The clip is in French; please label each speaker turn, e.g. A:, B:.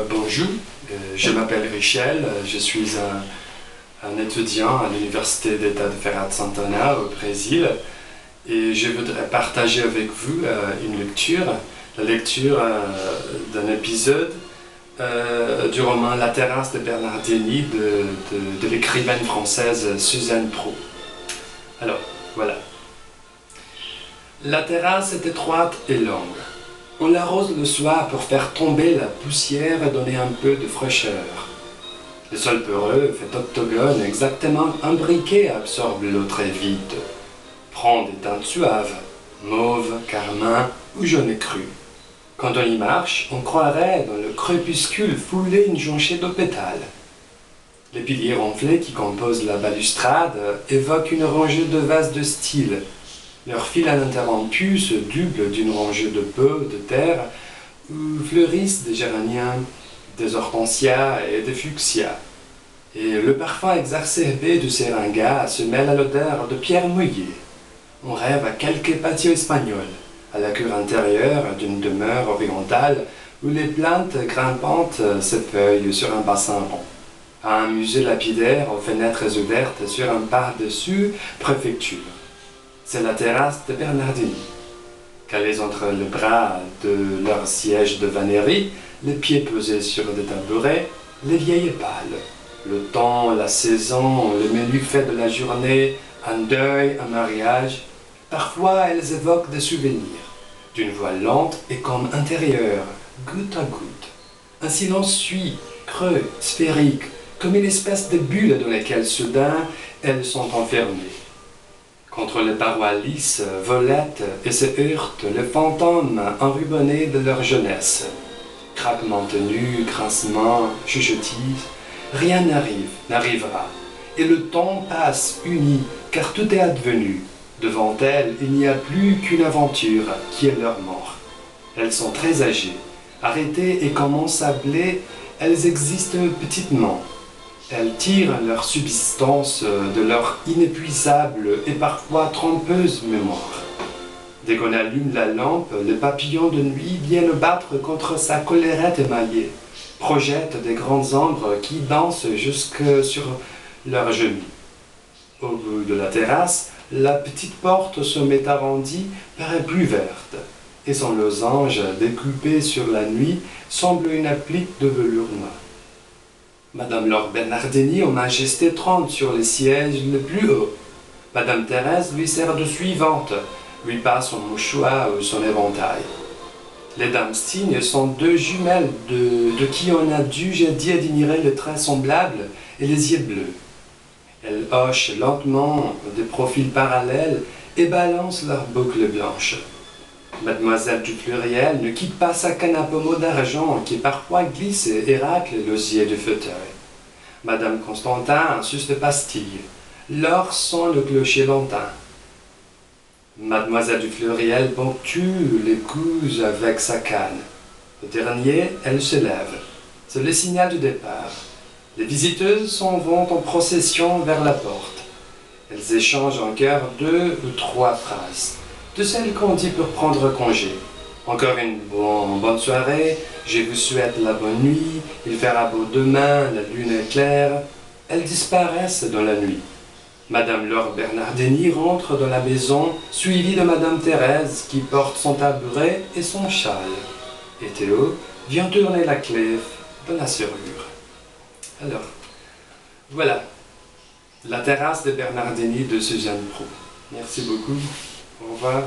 A: Bonjour, je m'appelle Richel, je suis un étudiant à l'Université d'État de Feira de Santana au Brésil et je voudrais partager avec vous une lecture, la lecture d'un épisode du roman La Terrasse de Bernardini de l'écrivaine française Suzanne Prot. Alors, voilà. La terrasse est étroite et longue. On l'arrose le soir pour faire tomber la poussière et donner un peu de fraîcheur. Le sol peureux, fait octogone, exactement un briquet absorbe l'eau très vite. Prend des teintes suaves, mauve, carmin ou jaune cru. Quand on y marche, on croirait dans le crépuscule fouler une jonchée de pétales. Les piliers ronflés qui composent la balustrade évoquent une rangée de vases de style. Leur fil ininterrompu se double d'une rangée de pots de terre où fleurissent des géraniums, des hortensias et des fuchsias. Et le parfum exacerbé du seringa se mêle à l'odeur de pierre mouillée. On rêve à quelque patio espagnol, à la cour intérieure d'une demeure orientale où les plantes grimpantes s'effeuillent sur un bassin rond, à un musée lapidaire aux fenêtres ouvertes sur un par-dessus préfecture. C'est la terrasse de Bernardini. Calés entre les bras de leur siège de vannerie, les pieds posés sur des tabourets, les vieilles pâles. Le temps, la saison, le menu fait de la journée, un deuil, un mariage. Parfois, elles évoquent des souvenirs, d'une voix lente et comme intérieure, goutte à goutte. Un silence suit, creux, sphérique, comme une espèce de bulle dans laquelle soudain elles sont enfermées. Contre les parois lisses, volettent et se heurtent les fantômes enrubannés de leur jeunesse. Craquements tenus, grincements, chuchotis, rien n'arrivera. Et le temps passe uni, car tout est advenu. Devant elles, il n'y a plus qu'une aventure, qui est leur mort. Elles sont très âgées. Arrêtées et comme ensablées, elles existent petitement. Elles tirent leur subsistance de leur inépuisable et parfois trompeuse mémoire. Dès qu'on allume la lampe, les papillons de nuit viennent battre contre sa collerette émaillée, projettent des grandes ombres qui dansent jusque sur leurs genoux. Au bout de la terrasse, la petite porte au sommet arrondi paraît plus verte, et son losange découpé sur la nuit semble une applique de velours noir. Madame Laure Bernardini aux majestés trône sur les sièges les plus hauts. Madame Thérèse lui sert de suivante, lui passe son mouchoir ou son éventail. Les dames Stigne sont deux jumelles de qui on a dû jadis admirer les traits semblables et les yeux bleus. Elles hochent lentement des profils parallèles et balancent leurs boucles blanches. Mademoiselle du Pluriel ne quitte pas sa canne à pommeau d'argent qui parfois glisse et racle l'osier du fauteuil. Madame Constantin suce de pastilles. L'or sent le clocher lointain. Mademoiselle du Pluriel ponctue les coups avec sa canne. Au dernier, elle se lève. C'est le signal du départ. Les visiteuses s'en vont en procession vers la porte. Elles échangent en chœur 2 ou 3 phrases. De celles qu'on dit pour prendre congé. Encore une bonne soirée, je vous souhaite la bonne nuit, il fera beau demain, la lune est claire. Elles disparaissent dans la nuit. Madame Laure Bernardini rentre dans la maison, suivie de Madame Thérèse qui porte son tabouret et son châle. Et Théo vient tourner la clé dans la serrure. Alors, voilà, la terrasse de Bernardini de Suzanne Prot. Merci beaucoup. Au revoir.